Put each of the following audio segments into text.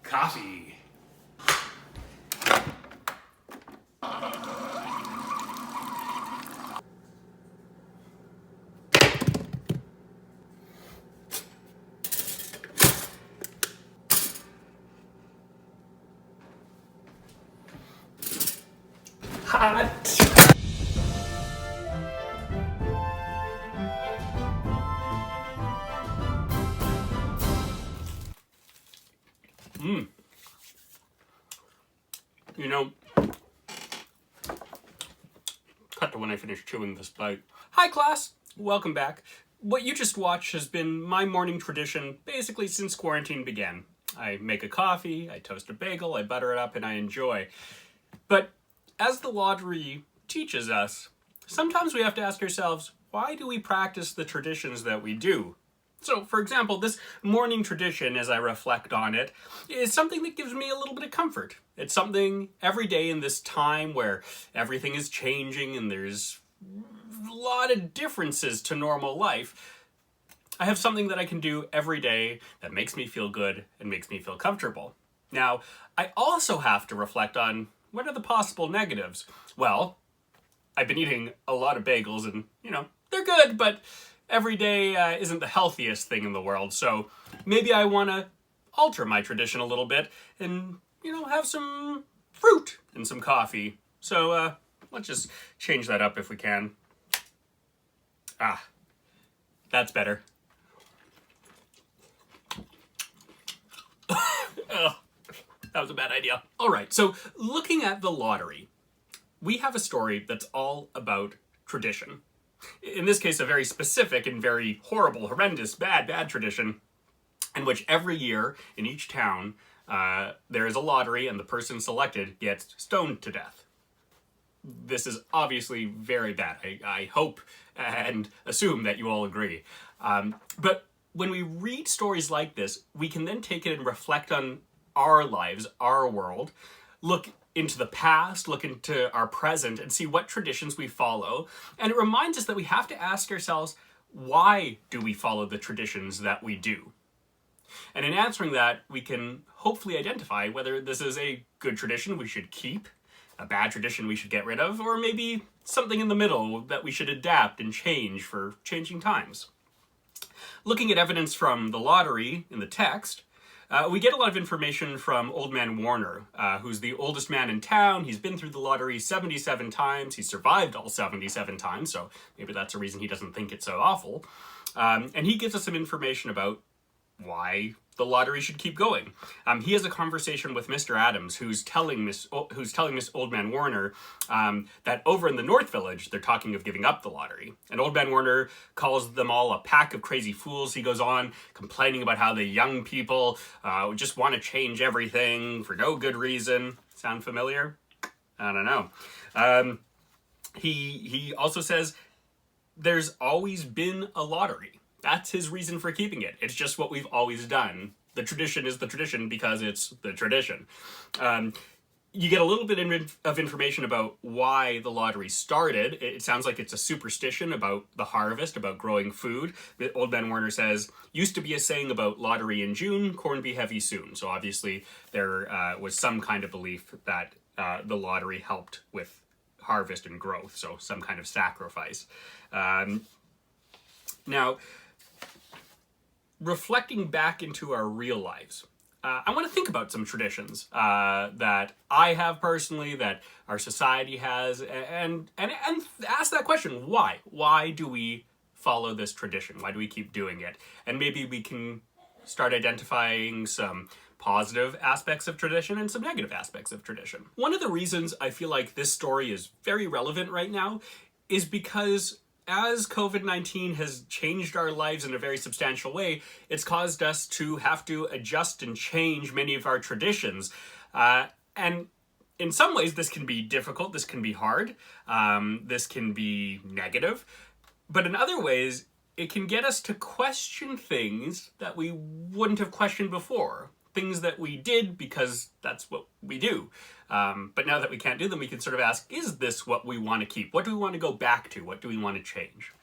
Coffee. Hot. You know, cut to when I finish chewing this bite. Hi class, welcome back. What you just watched has been my morning tradition basically since quarantine began. I make a coffee, I toast a bagel, I butter it up, and I enjoy. But as the lottery teaches us, sometimes we have to ask ourselves, why do we practice the traditions that we do? So, for example, this morning tradition, as I reflect on it, is something that gives me a little bit of comfort. It's something every day in this time where everything is changing and there's a lot of differences to normal life. I have something that I can do every day that makes me feel good and makes me feel comfortable. Now, I also have to reflect on what are the possible negatives. Well, I've been eating a lot of bagels and, they're good, but every day isn't the healthiest thing in the world, so maybe I want to alter my tradition a little bit and, have some fruit and some coffee. So let's just change that up if we can. That's better. Ugh, that was a bad idea. All right, so looking at the lottery, we have a story that's all about tradition. In this case, a very specific and very horrible, horrendous, bad tradition in which every year in each town there is a lottery and the person selected gets stoned to death. This is obviously very bad. I hope and assume that you all agree. But when we read stories like this, we can then take it and reflect on our lives, our world, look into the past, look into our present, and see what traditions we follow. And it reminds us that we have to ask ourselves, why do we follow the traditions that we do? And in answering that, we can hopefully identify whether this is a good tradition we should keep, a bad tradition we should get rid of, or maybe something in the middle that we should adapt and change for changing times. Looking at evidence from the lottery in the text, we get a lot of information from Old Man Warner, who's the oldest man in town. He's been through the lottery 77 times. He's survived all 77 times, so maybe that's a reason he doesn't think it's so awful. And he gives us some information about why the lottery should keep going. He has a conversation with Mr. Adams, who's telling this Old Man Warner that over in the North Village, they're talking of giving up the lottery. And Old Man Warner calls them all a pack of crazy fools. He goes on complaining about how the young people just want to change everything for no good reason. Sound familiar? I don't know. He also says there's always been a lottery. That's his reason for keeping it. It's just what we've always done. The tradition is the tradition because it's the tradition. You get a little bit of information about why the lottery started. It sounds like it's a superstition about the harvest, about growing food. Old Man Warner says, used to be a saying about lottery in June, corn be heavy soon. So obviously there was some kind of belief that the lottery helped with harvest and growth, so some kind of sacrifice. Now, reflecting back into our real lives, I want to think about some traditions that I have personally, that our society has, and ask that question, why? Why do we follow this tradition? Why do we keep doing it? And maybe we can start identifying some positive aspects of tradition and some negative aspects of tradition. One of the reasons I feel like this story is very relevant right now is because as COVID-19 has changed our lives in a very substantial way, it's caused us to have to adjust and change many of our traditions. And in some ways, this can be difficult, this can be hard, this can be negative. But in other ways, it can get us to question things that we wouldn't have questioned before. Things that we did because that's what we do. But now that we can't do them, we can sort of ask, is this what we want to keep? What do we want to go back to? What do we want to change?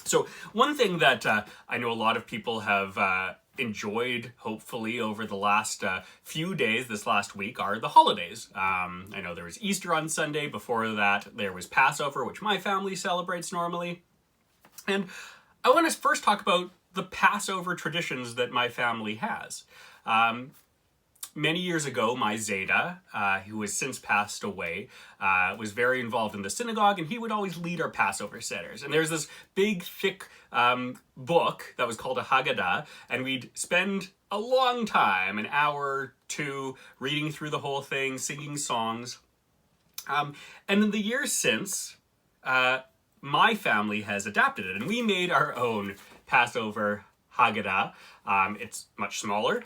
So one thing that I know a lot of people have enjoyed, hopefully, over the last few days, this last week, are the holidays. I know there was Easter on Sunday. Before that, there was Passover, which my family celebrates normally. And I want to first talk about the Passover traditions that my family has. Many years ago, my Zeta, who has since passed away, was very involved in the synagogue, and he would always lead our Passover Seders. And there's this big, thick book that was called a Haggadah, and we'd spend a long time, an hour or two, reading through the whole thing, singing songs. And in the years since, my family has adapted it, and we made our own Passover Haggadah. It's much smaller.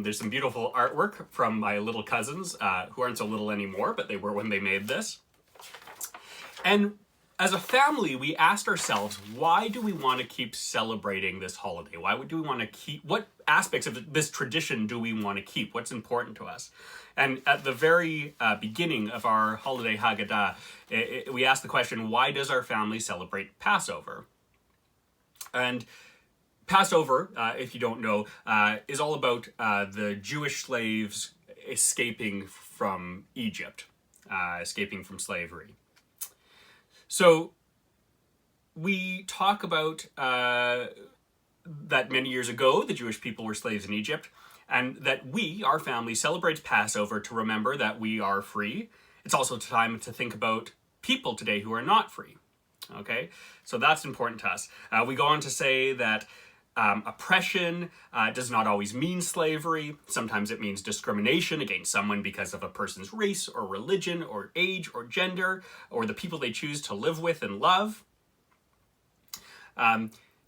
There's some beautiful artwork from my little cousins, who aren't so little anymore, but they were when they made this. And as a family, we asked ourselves, why do we want to keep celebrating this holiday? Why do we want to keep, what aspects of this tradition do we want to keep? What's important to us? And at the very beginning of our holiday Haggadah, we asked the question, why does our family celebrate Passover? And Passover, if you don't know, is all about the Jewish slaves escaping from Egypt, escaping from slavery. So we talk about that many years ago, the Jewish people were slaves in Egypt, and that we, our family, celebrates Passover to remember that we are free. It's also time to think about people today who are not free. Okay, so that's important to us. We go on to say that oppression does not always mean slavery. Sometimes it means discrimination against someone because of a person's race or religion or age or gender or the people they choose to live with and love.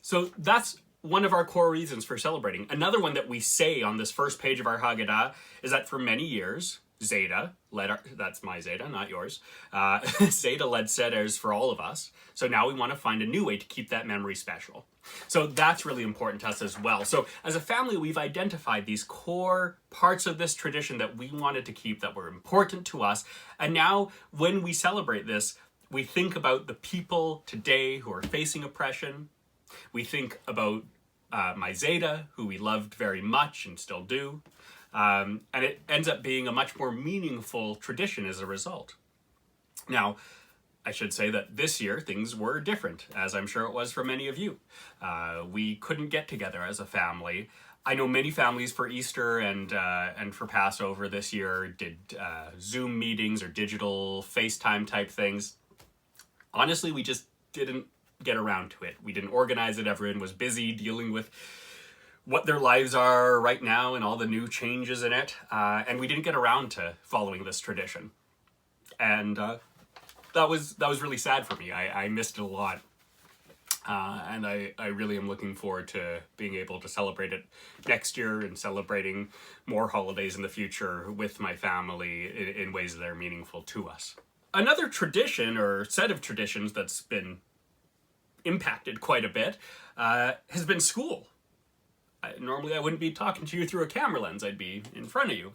So that's one of our core reasons for celebrating. Another one that we say on this first page of our Haggadah is that for many years, Zeta led that's my Zeta, not yours. Zeta led Seders for all of us. So now we want to find a new way to keep that memory special. So that's really important to us as well. So as a family, we've identified these core parts of this tradition that we wanted to keep, that were important to us. And now when we celebrate this, we think about the people today who are facing oppression. We think about my Zeta, who we loved very much and still do. And it ends up being a much more meaningful tradition as a result. Now, I should say that this year things were different, as I'm sure it was for many of you. We couldn't get together as a family. I know many families for Easter and for Passover this year did Zoom meetings or digital FaceTime type things. Honestly, we just didn't get around to it. We didn't organize it. Everyone was busy dealing with what their lives are right now and all the new changes in it. And we didn't get around to following this tradition. And that was really sad for me. I missed it a lot. And I really am looking forward to being able to celebrate it next year and celebrating more holidays in the future with my family in ways that are meaningful to us. Another tradition or set of traditions that's been impacted quite a bit has been school. Normally I wouldn't be talking to you through a camera lens, I'd be in front of you.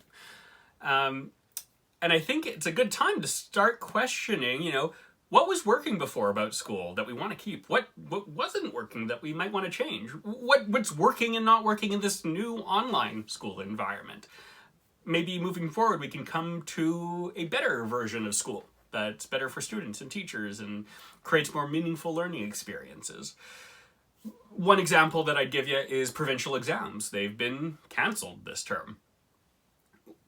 And I think it's a good time to start questioning, what was working before about school that we want to keep? What wasn't working that we might want to change? What's working and not working in this new online school environment? Maybe moving forward we can come to a better version of school that's better for students and teachers and creates more meaningful learning experiences. One example that I'd give you is provincial exams. They've been canceled this term.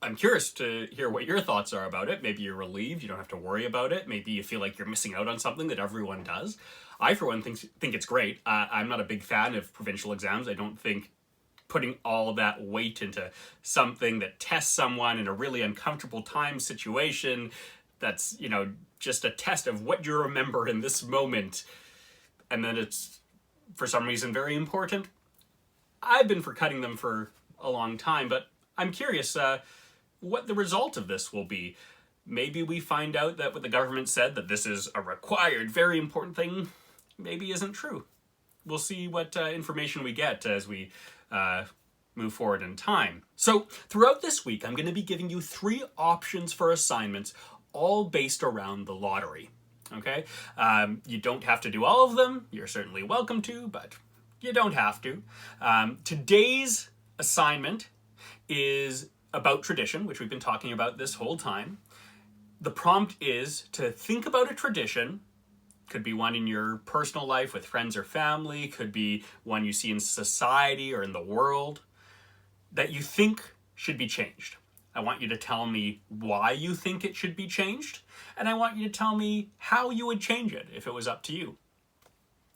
I'm curious to hear what your thoughts are about it. Maybe you're relieved, you don't have to worry about it. Maybe you feel like you're missing out on something that everyone does. I, for one, think it's great. I'm not a big fan of provincial exams. I don't think putting all that weight into something that tests someone in a really uncomfortable time situation, that's, just a test of what you remember in this moment, and then it's, for some reason, very important. I've been for cutting them for a long time, but I'm curious what the result of this will be. Maybe we find out that what the government said, that this is a required, very important thing, maybe isn't true. We'll see what information we get as we move forward in time. So throughout this week, I'm going to be giving you 3 options for assignments, all based around the lottery. Okay? You don't have to do all of them. You're certainly welcome to, but you don't have to. Today's assignment is about tradition, which we've been talking about this whole time. The prompt is to think about a tradition. Could be one in your personal life with friends or family, could be one you see in society or in the world that you think should be changed. I want you to tell me why you think it should be changed, and I want you to tell me how you would change it if it was up to you.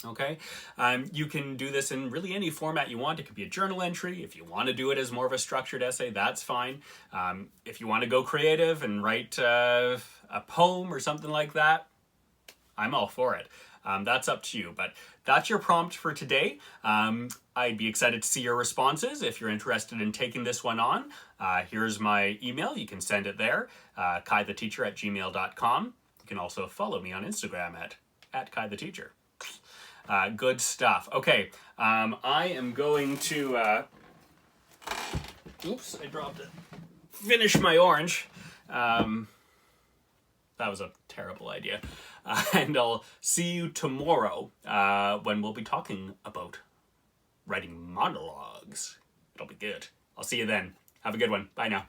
Okay? You can do this in really any format you want. It could be a journal entry. If you want to do it as more of a structured essay, that's fine. If you want to go creative and write a poem or something like that, I'm all for it. That's up to you, but that's your prompt for today. I'd be excited to see your responses if you're interested in taking this one on. Here's my email. You can send it there, kaitheteacher@gmail.com. You can also follow me on Instagram at kaitheteacher. Good stuff. Okay, I am going to... oops, I dropped it. Finish my orange. That was a terrible idea. And I'll see you tomorrow when we'll be talking about writing monologues. It'll be good. I'll see you then. Have a good one. Bye now.